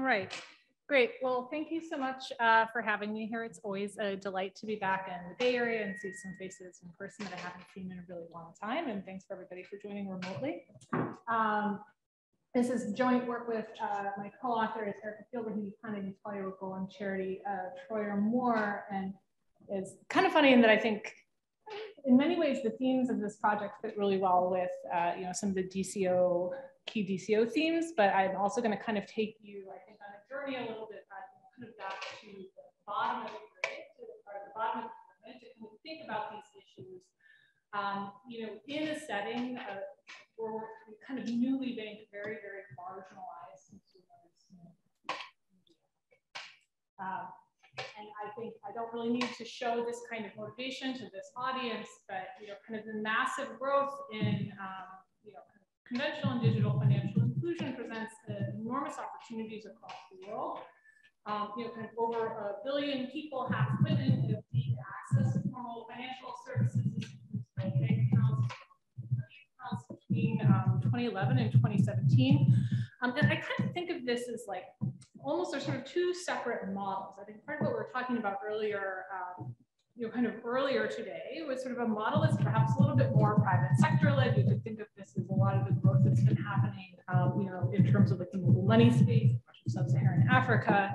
All right, great. Well, thank you so much for having me here. It's always a delight to be back in the Bay Area and see some faces in person that I haven't seen in a really long time. And thanks for everybody for joining remotely. This is joint work with my co-author is Erica Fielder, who you kind of probably will go on charity, Troyer Moore, and it's kind of funny in that I think in many ways the themes of this project fit really well with some of the DCO, key DCO themes, but I'm also going to kind of take you, I think, on a journey a little bit kind of back to the bottom of the grid, or the bottom of the pyramid, to kind of think about these issues, in a setting where we're kind of newly banked, very, very marginalized consumers. And I think I don't really need to show this kind of motivation to this audience, but kind of the massive growth in conventional and digital financial inclusion presents enormous opportunities across the world. Kind of over 1 billion people, half women, have deep access to formal financial services, bank accounts between 2011 and 2017. And I kind of think of this as like almost there's sort of two separate models. I think part of what we were talking about earlier, kind of earlier today was sort of a model that's perhaps a little bit more private sector led. You could think of this as a lot of the growth that's been happening, in terms of like the mobile money space, sub-Saharan Africa.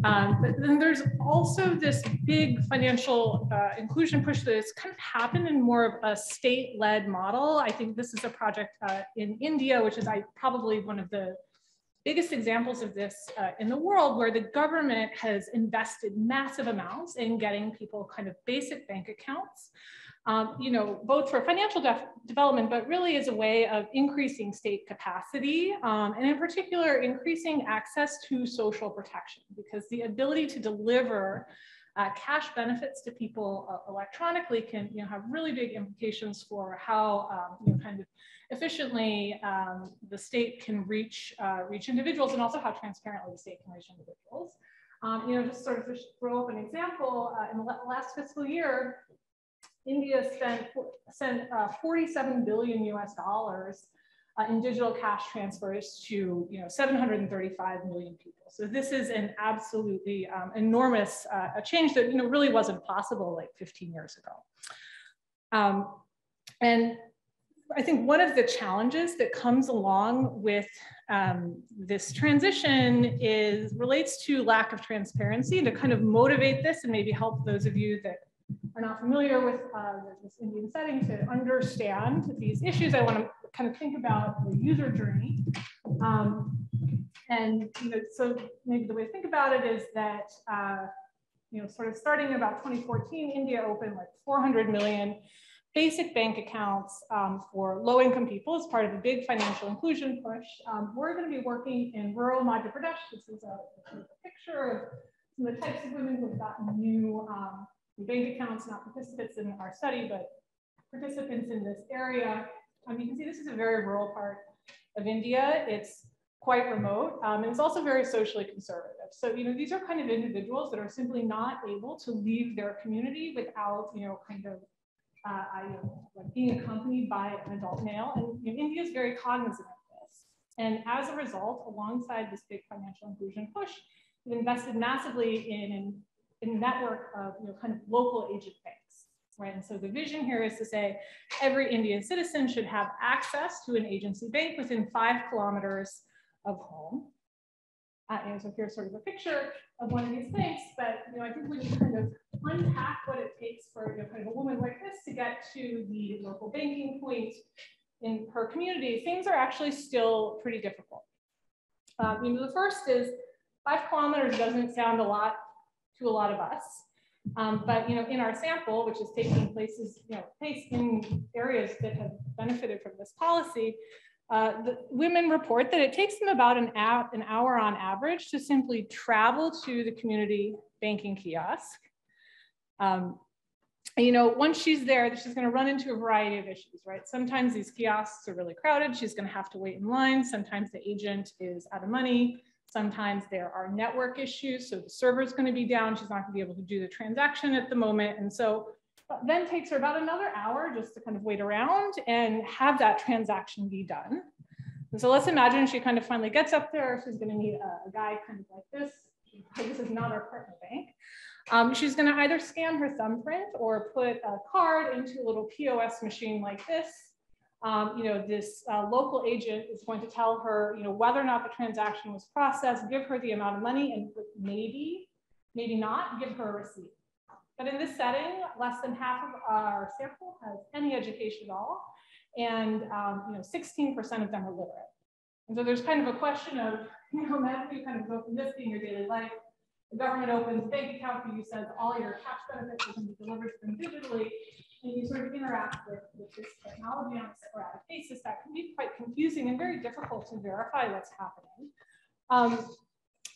But then there's also this big financial inclusion push that has kind of happened in more of a state-led model. I think this is a project in India, which is probably one of the biggest examples of this in the world, where the government has invested massive amounts in getting people kind of basic bank accounts, both for financial development, but really as a way of increasing state capacity, and in particular, increasing access to social protection, because the ability to deliver cash benefits to people electronically can have really big implications for how kind of efficiently the state can reach individuals, and also how transparently the state can reach individuals. Just sort of to throw up an example, in the last fiscal year, India sent 47 billion US dollars in digital cash transfers to 735 million people. So this is an absolutely enormous change that really wasn't possible like 15 years ago. And I think one of the challenges that comes along with this transition relates to lack of transparency. To kind of motivate this and maybe help those of you that are not familiar with this Indian setting to understand these issues, I want to kind of think about the user journey. So maybe the way to think about it is that, sort of starting about 2014, India opened like 400 million basic bank accounts for low-income people as part of a big financial inclusion push. We're going to be working in rural Madhya Pradesh. This is a picture of some of the types of women who have gotten new bank accounts, not participants in our study, but participants in this area. You can see this is a very rural part of India. It's quite remote, and it's also very socially conservative. So, these are kind of individuals that are simply not able to leave their community without, like being accompanied by an adult male. And India is very cognizant of this. And as a result, alongside this big financial inclusion push, we've invested massively in a network of kind of local agent banks, right? And so the vision here is to say every Indian citizen should have access to an agency bank within 5 kilometers of home. So here's sort of a picture of one of these banks, but I think when you kind of unpack what it takes for kind of a woman like this to get to the local banking point in her community, things are actually still pretty difficult. The first is 5 kilometers doesn't sound a lot to a lot of us, but in our sample, which is taking place in areas that have benefited from this policy, the women report that it takes them about an hour on average to simply travel to the community banking kiosk. Once she's there, she's going to run into a variety of issues, right? Sometimes these kiosks are really crowded. She's going to have to wait in line. Sometimes the agent is out of money. Sometimes there are network issues. So the server is going to be down. She's not going to be able to do the transaction at the moment. And so then it takes her about another hour just to kind of wait around and have that transaction be done. And so let's imagine she kind of finally gets up there. She's going to meet a guy kind of like this. This is not our partner bank. She's going to either scan her thumbprint or put a card into a little POS machine like this. This local agent is going to tell her, whether or not the transaction was processed, give her the amount of money, and maybe not, give her a receipt. But in this setting, less than half of our sample has any education at all, and 16% of them are literate. And so there's kind of a question of, imagine you kind of go from this being your daily life. The government opens a bank account for you, says all your tax benefits are going to be delivered to them digitally, and you sort of interact with this technology on a sporadic basis. That can be quite confusing and very difficult to verify what's happening.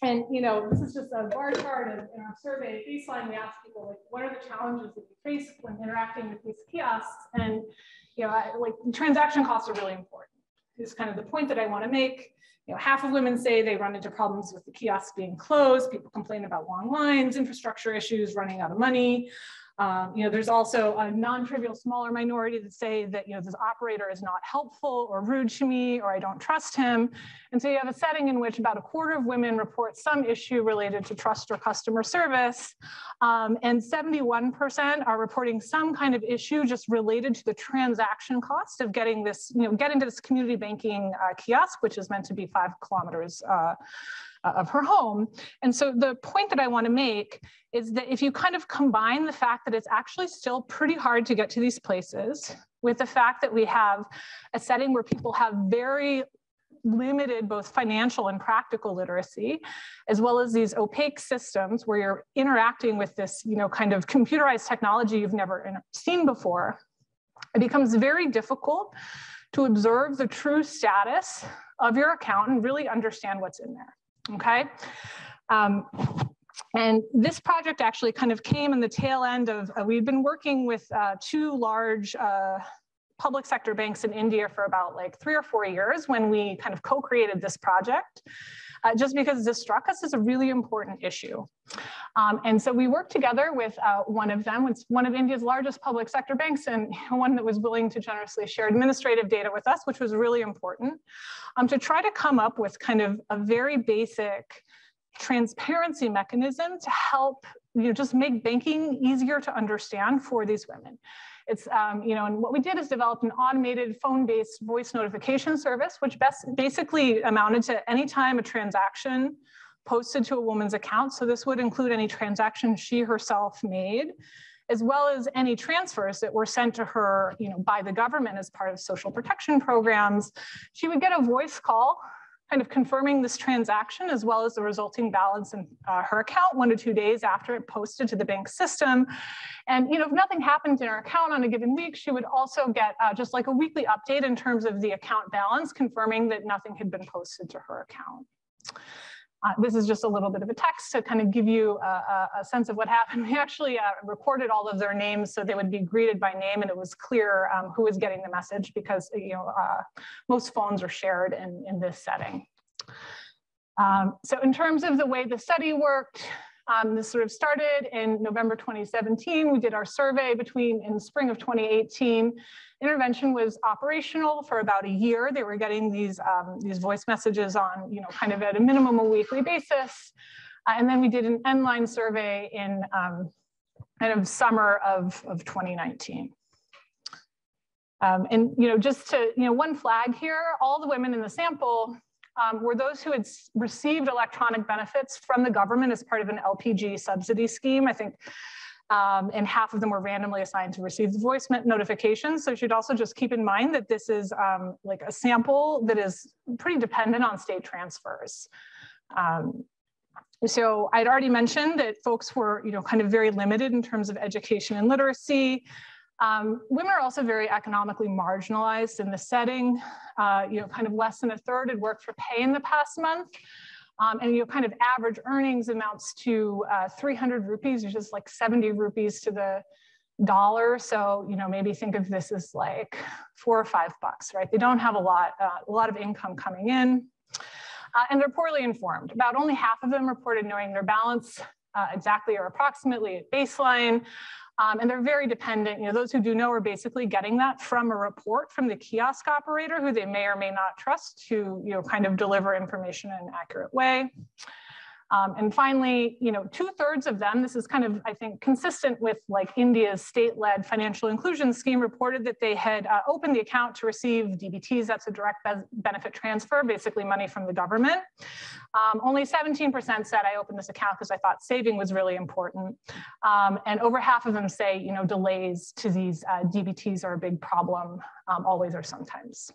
This is just a bar chart of, in our survey baseline. We asked people, like, what are the challenges that you face when interacting with these kiosks? And transaction costs are really important. This is kind of the point that I want to make. Half of women say they run into problems with the kiosks being closed. People complain about long lines, infrastructure issues, running out of money. There's also a non-trivial smaller minority that say that this operator is not helpful or rude to me, or I don't trust him. And so you have a setting in which about a quarter of women report some issue related to trust or customer service, and 71% are reporting some kind of issue just related to the transaction cost of getting this, get into this community banking kiosk, which is meant to be 5 kilometers of her home. And so the point that I want to make is that if you kind of combine the fact that it's actually still pretty hard to get to these places with the fact that we have a setting where people have very limited both financial and practical literacy, as well as these opaque systems where you're interacting with this, kind of computerized technology you've never seen before, it becomes very difficult to observe the true status of your account and really understand what's in there. Okay. And this project actually kind of came in the tail end of, we've been working with 2 large public sector banks in India for about like 3 or 4 years when we kind of co-created this project, just because this struck us as a really important issue. And so we worked together with one of them. It's one of India's largest public sector banks, and one that was willing to generously share administrative data with us, which was really important, to try to come up with kind of a very basic transparency mechanism to help just make banking easier to understand for these women. It's, and what we did is develop an automated phone-based voice notification service, which basically amounted to any time a transaction posted to a woman's account. So this would include any transaction she herself made, as well as any transfers that were sent to her, by the government as part of social protection programs. She would get a voice call kind of confirming this transaction, as well as the resulting balance in her account 1 to 2 days after it posted to the bank system. And if nothing happened in her account on a given week, she would also get just like a weekly update in terms of the account balance, confirming that nothing had been posted to her account. This is just a little bit of a text to kind of give you a sense of what happened. We actually recorded all of their names so they would be greeted by name, and it was clear who was getting the message, because most phones are shared in this setting. So in terms of the way the study worked, this sort of started in November 2017. We did our survey in spring of 2018. Intervention was operational for about a year. They were getting these voice messages on, kind of at a minimum a weekly basis. And then we did an end-line survey in kind of summer of 2019. And, just to, one flag here, all the women in the sample were those who had received electronic benefits from the government as part of an LPG subsidy scheme. I think, and half of them were randomly assigned to receive the voice notifications. So you should also just keep in mind that this is like a sample that is pretty dependent on state transfers. So I'd already mentioned that folks were, kind of very limited in terms of education and literacy. Women are also very economically marginalized in the setting. Kind of less than a third had worked for pay in the past month. And kind of average earnings amounts to 300 rupees, which is like 70 rupees to the dollar. So, maybe think of this as like $4 or $5, right? They don't have a lot of income coming in. And they're poorly informed. About only half of them reported knowing their balance exactly or approximately at baseline. And they're very dependent. You know, those who do know are basically getting that from a report from the kiosk operator who they may or may not trust to, you know, kind of deliver information in an accurate way. And finally, you know, 2/3 of them, this is kind of, I think, consistent with like India's state-led financial inclusion scheme, reported that they had opened the account to receive DBTs, that's a direct benefit transfer, basically money from the government. Only 17% said I opened this account because I thought saving was really important. And over half of them say, you know, delays to these DBTs are a big problem, always or sometimes.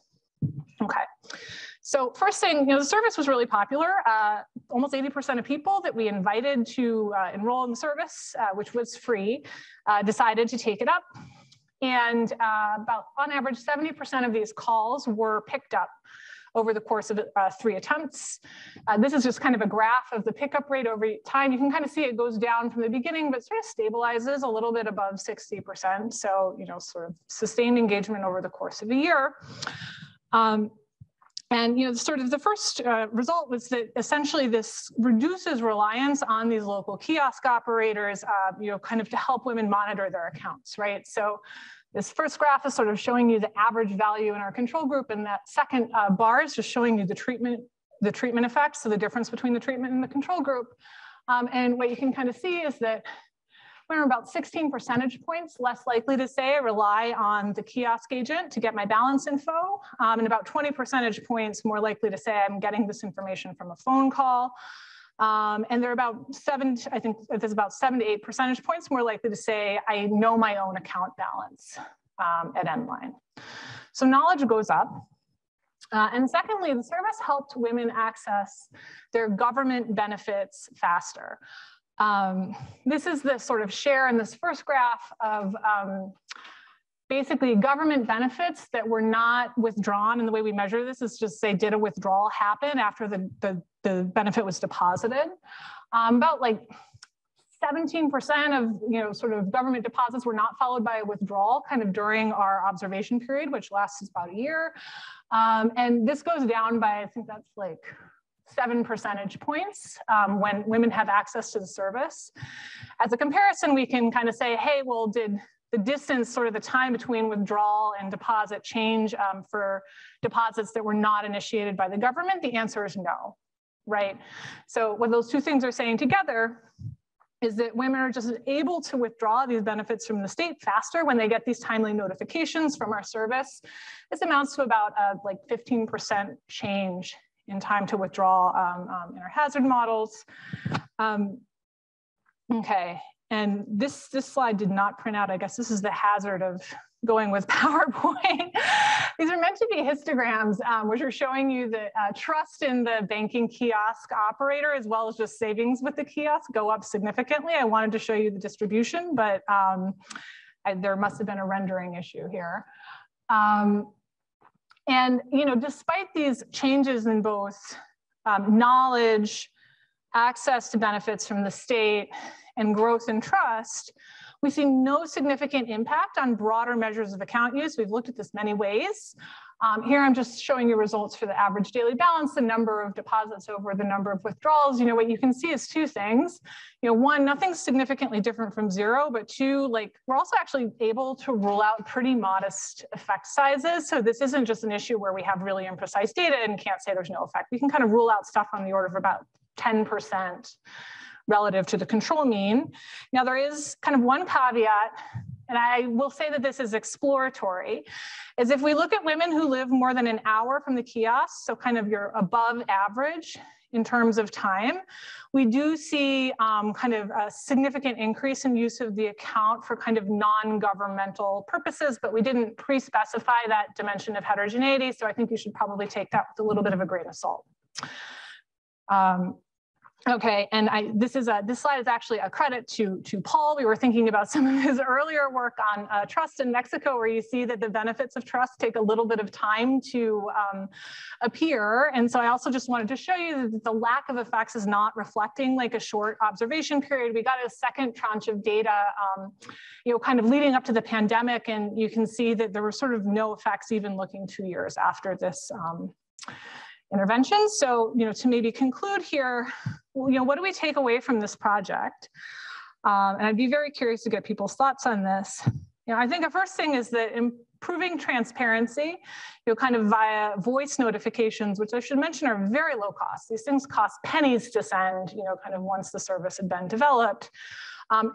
Okay. So first thing, you know, the service was really popular. Almost 80% of people that we invited to enroll in the service, which was free, decided to take it up. And about, on average, 70% of these calls were picked up over the course of 3 attempts. This is just kind of a graph of the pickup rate over time. You can kind of see it goes down from the beginning, but sort of stabilizes a little bit above 60%. So, you know, sort of sustained engagement over the course of a year. And, you know, sort of the first result was that essentially this reduces reliance on these local kiosk operators, you know, kind of to help women monitor their accounts, right? So this first graph is sort of showing you the average value in our control group, and that second bar is just showing you the treatment effects, so the difference between the treatment and the control group. And what you can kind of see is that we're about 16 percentage points less likely to say I rely on the kiosk agent to get my balance info, and about 20 percentage points more likely to say I'm getting this information from a phone call. And they're about I think there's about 7 to 8 percentage points more likely to say I know my own account balance at Endline. So knowledge goes up. And secondly, the service helped women access their government benefits faster. This is the sort of share in this first graph of basically government benefits that were not withdrawn. And the way we measure this is just say, did a withdrawal happen after the benefit was deposited? About like 17% of, you know, sort of government deposits were not followed by a withdrawal kind of during our observation period, which lasts about a year. And this goes down by, I think that's like 7 percentage points when women have access to the service. As a comparison, we can kind of say, hey, well, did the distance, sort of the time between withdrawal and deposit change for deposits that were not initiated by the government? The answer is no, right? So what those two things are saying together is that women are just able to withdraw these benefits from the state faster when they get these timely notifications from our service. This amounts to about like 15% change in time to withdraw in our hazard models. Okay, and this slide did not print out. I guess this is the hazard of going with PowerPoint. These are meant to be histograms, which are showing you the trust in the banking kiosk operator, as well as just savings with the kiosk, go up significantly. I wanted to show you the distribution, but there must have been a rendering issue here. And, you know, despite these changes in both knowledge, access to benefits from the state, and growth in trust, we see no significant impact on broader measures of account use. We've looked at this many ways. Here I'm just showing you results for the average daily balance, the number of deposits over the number of withdrawals. You know, what you can see is 2 things. You know, 1, nothing's significantly different from 0, but 2, like we're also actually able to rule out pretty modest effect sizes. So this isn't just an issue where we have really imprecise data and can't say there's no effect. We can kind of rule out stuff on the order of about 10% relative to the control mean. Now there is kind of one caveat, and I will say that this is exploratory, is if we look at women who live more than an hour from the kiosk, so kind of your above average in terms of time, we do see kind of a significant increase in use of the account for kind of non-governmental purposes, but we didn't pre-specify that dimension of heterogeneity, so I think you should probably take that with a little bit of a grain of salt. Okay, and this slide is actually a credit to Paul. We were thinking about some of his earlier work on trust in Mexico, where you see that the benefits of trust take a little bit of time to appear. And so I also just wanted to show you that the lack of effects is not reflecting like a short observation period. We got a second tranche of data, you know, kind of leading up to the pandemic, and you can see that there were sort of no effects even looking 2 years after this intervention. So, you know, to maybe conclude here, what do we take away from this project? And I'd be very curious to get people's thoughts on this. I think the first thing is that improving transparency, kind of via voice notifications, which I should mention are very low cost. These things cost pennies to send, kind of once the service had been developed.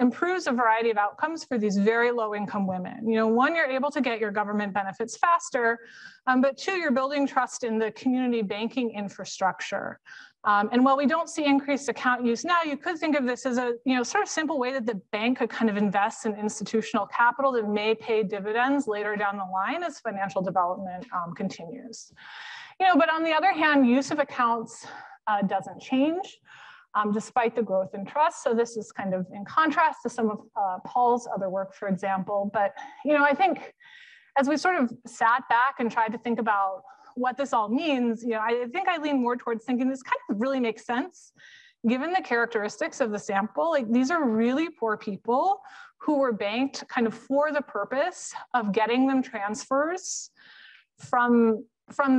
Improves a variety of outcomes for these very low income women. One, you're able to get your government benefits faster, but two, you're building trust in the community banking infrastructure. And while we don't see increased account use now, you could think of this as a sort of simple way that the bank could kind of invest in institutional capital that may pay dividends later down the line as financial development continues. But on the other hand, use of accounts doesn't change. Despite the growth in trust. So this is kind of in contrast to some of Paul's other work, for example. But I think as we sort of sat back and tried to think about what this all means, I think I lean more towards thinking this kind of really makes sense, given the characteristics of the sample. Like, these are really poor people who were banked kind of for the purpose of getting them transfers from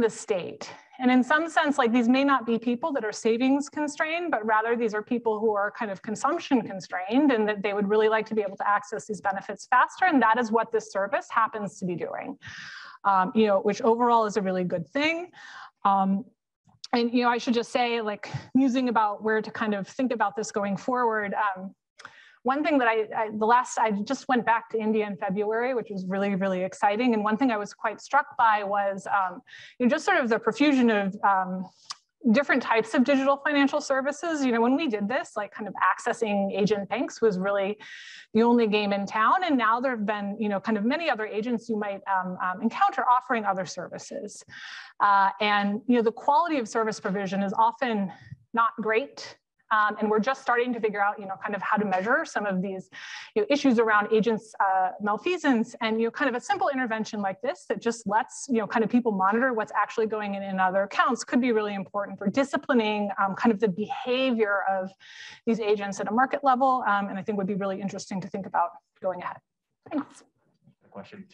the state. And in some sense, like, these may not be people that are savings constrained, but rather these are people who are kind of consumption constrained, and that they would really like to be able to access these benefits faster. And that is what this service happens to be doing, which overall is a really good thing. And I should just say, like, musing about where to kind of think about this going forward. One thing that I just went back to India in February, which was really, really exciting. And one thing I was quite struck by was just sort of the profusion of different types of digital financial services. When we did this, like, kind of accessing agent banks was really the only game in town. And now there have been, kind of many other agents you might encounter offering other services. And the quality of service provision is often not great. And we're just starting to figure out, kind of how to measure some of these issues around agents' malfeasance. And kind of a simple intervention like this that just lets kind of people monitor what's actually going in other accounts could be really important for disciplining kind of the behavior of these agents at a market level. And I think would be really interesting to think about going ahead. Thanks. Question.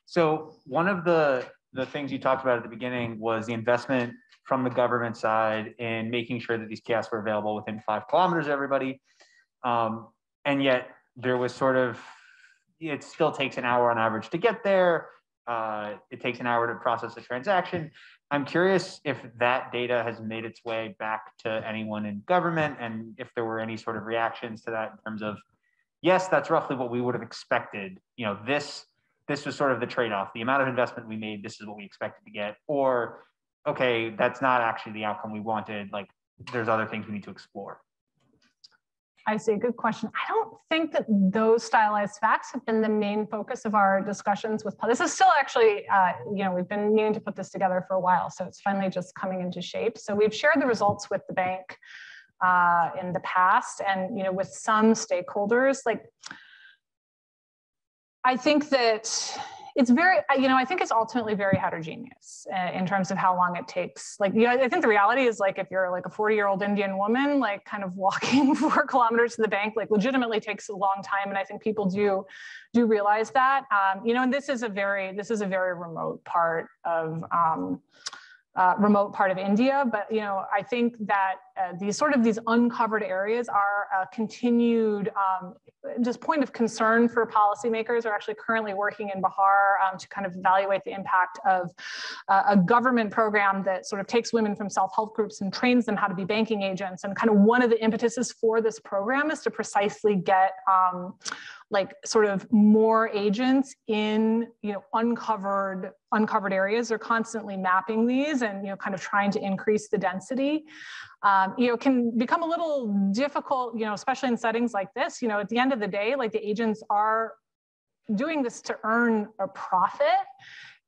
So one of the things you talked about at the beginning was the investment from the government side in making sure that these kiosks were available within 5 kilometers of everybody. And yet there was sort of, it still takes an hour on average to get there. It takes an hour to process a transaction. I'm curious if that data has made its way back to anyone in government, and if there were any sort of reactions to that in terms of, yes, that's roughly what we would have expected. This was sort of the trade-off. The amount of investment we made, this is what we expected to get. Or, okay, that's not actually the outcome we wanted. Like, there's other things we need to explore. I see, good question. I don't think that those stylized facts have been the main focus of our discussions with, this is still actually, we've been meaning to put this together for a while, so it's finally just coming into shape. So we've shared the results with the bank in the past, and with some stakeholders. Like, I think that it's very, I think it's ultimately very heterogeneous in terms of how long it takes. Like, I think the reality is, like, if you're like a 40-year-old Indian woman, like, kind of walking 4 kilometers to the bank, like, legitimately takes a long time. And I think people do realize that, and this is a very remote part of, India. But, I think that these uncovered areas are a continued just point of concern for policymakers. Are actually currently working in Bihar to kind of evaluate the impact of a government program that sort of takes women from self-help groups and trains them how to be banking agents. And kind of one of the impetuses for this program is to precisely get like sort of more agents in uncovered areas. They're constantly mapping these and kind of trying to increase the density. Can become a little difficult, especially in settings like this. At the end of the day, like, the agents are doing this to earn a profit.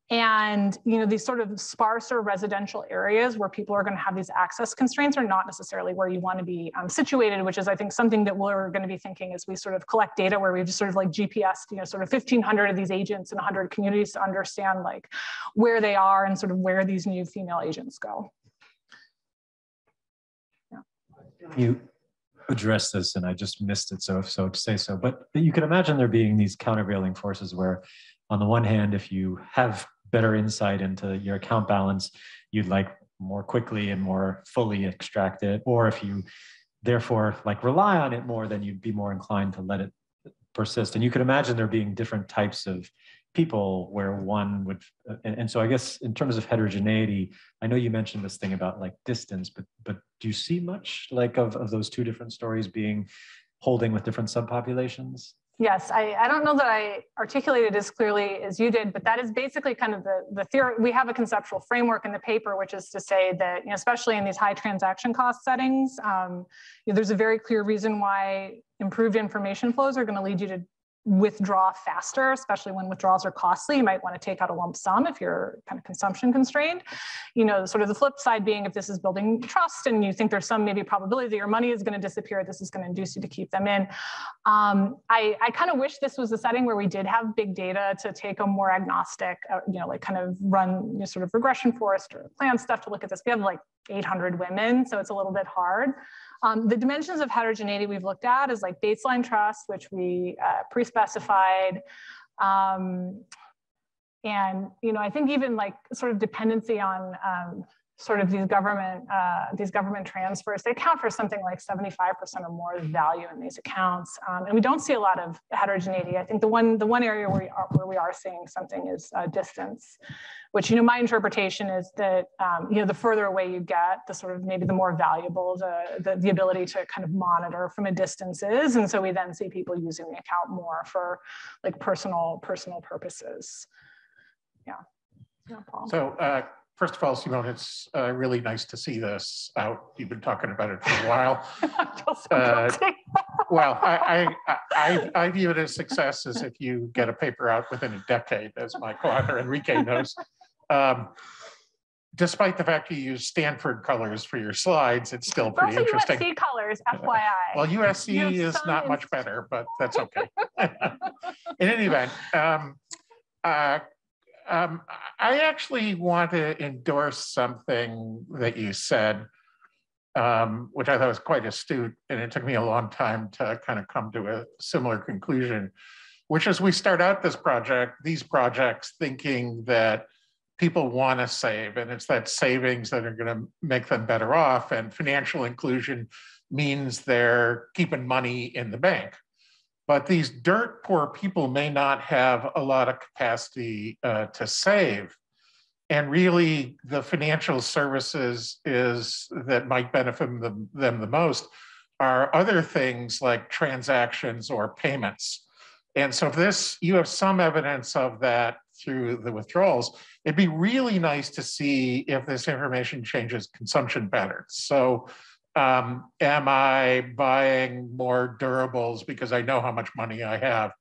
And these sort of sparser residential areas where people are going to have these access constraints are not necessarily where you want to be situated, which is, I think, something that we're going to be thinking as we sort of collect data, where we've just sort of like GPSed, sort of 1,500 of these agents in 100 communities to understand like where they are and sort of where these new female agents go. Yeah. You addressed this and I just missed it, so to say so, but you can imagine there being these countervailing forces where, on the one hand, if you have better insight into your account balance, you'd like more quickly and more fully extract it, or if you therefore like rely on it more, then you'd be more inclined to let it persist. And you could imagine there being different types of people where one would, and so I guess in terms of heterogeneity, I know you mentioned this thing about like distance, but do you see much like of those two different stories being holding with different subpopulations? Yes, I don't know that I articulated as clearly as you did, but that is basically kind of the theory. We have a conceptual framework in the paper, which is to say that, especially in these high transaction cost settings, there's a very clear reason why improved information flows are going to lead you to withdraw faster, especially when withdrawals are costly. You might want to take out a lump sum if you're kind of consumption constrained. Sort of the flip side being if this is building trust and you think there's some maybe probability that your money is going to disappear, this is going to induce you to keep them in. I kind of wish this was a setting where we did have big data to take a more agnostic, like kind of run sort of regression forest or plan stuff to look at this. We have like 800 women, so it's a little bit hard. The dimensions of heterogeneity we've looked at is like baseline trust, which we pre-specified. And, I think even like sort of dependency on sort of these government transfers, they account for something like 75% or more of value in these accounts. And we don't see a lot of heterogeneity. I think the one area where we are seeing something is distance, which, my interpretation is that, the further away you get, the sort of maybe the more valuable the ability to kind of monitor from a distance is. And so we then see people using the account more for like personal purposes. Yeah, Paul. So first of all, Simone, it's really nice to see this out. You've been talking about it for a while. Well, I view it as success as if you get a paper out within a decade, as my co-author Enrique knows. Despite the fact you use Stanford colors for your slides, it's still pretty interesting. USC colors, FYI. Well, USC is not much better, but that's okay. In any event, I actually want to endorse something that you said, which I thought was quite astute, and it took me a long time to kind of come to a similar conclusion, which is we start out these projects thinking that people want to save, and it's that savings that are going to make them better off, and financial inclusion means they're keeping money in the bank. But these dirt poor people may not have a lot of capacity to save. And really the financial services that might benefit them the most are other things like transactions or payments. And so if you have some evidence of that through the withdrawals, it'd be really nice to see if this information changes consumption patterns. So am I buying more durables because I know how much money I have?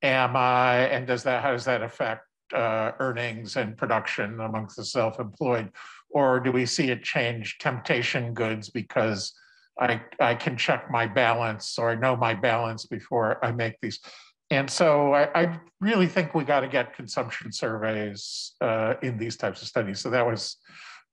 And how does that affect earnings and production amongst the self-employed? Or do we see it change temptation goods because I can check my balance or I know my balance before I make these? And so I really think we got to get consumption surveys in these types of studies. So that was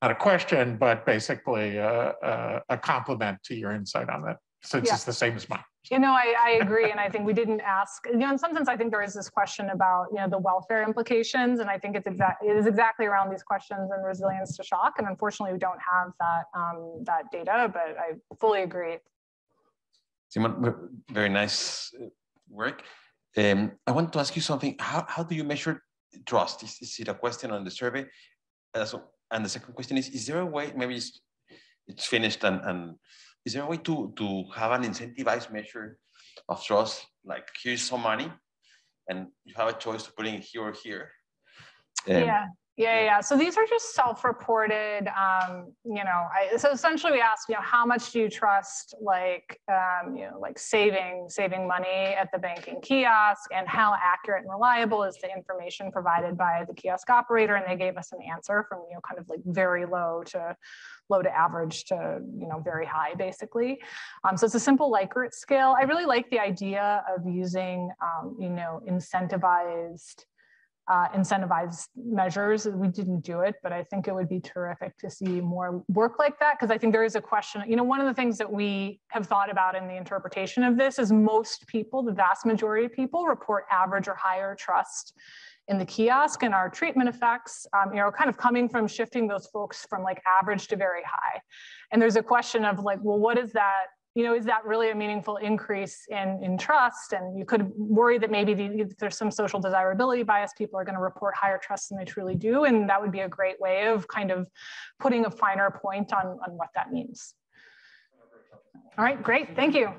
not a question, but basically a compliment to your insight on that, since it's the same as mine. I agree. And I think we didn't ask, in some sense, I think there is this question about, the welfare implications. And I think it is exactly around these questions and resilience to shock. And unfortunately, we don't have that data, but I fully agree. Simon, very nice work. I want to ask you something. How do you measure trust? Is it a question on the survey? And the second question is there a way, maybe it's finished, and is there a way to have an incentivized measure of trust? Like here's some money and you have a choice to put in here or here. Yeah. So these are just self-reported, so essentially we ask, how much do you trust, like saving money at the banking kiosk, and how accurate and reliable is the information provided by the kiosk operator? And they gave us an answer from, kind of like very low to average to, very high, basically. So it's a simple Likert scale. I really like the idea of using, incentivized measures. We didn't do it, but I think it would be terrific to see more work like that, because I think there is a question, one of the things that we have thought about in the interpretation of this is most people, the vast majority of people, report average or higher trust in the kiosk and our treatment effects, you know, kind of coming from shifting those folks from like average to very high. And there's a question of like, well, what is that? You know, is that really a meaningful increase in trust? And you could worry that maybe there's some social desirability bias. People are going to report higher trust than they truly do. And that would be a great way of kind of putting a finer point on what that means. All right, great. Thank you.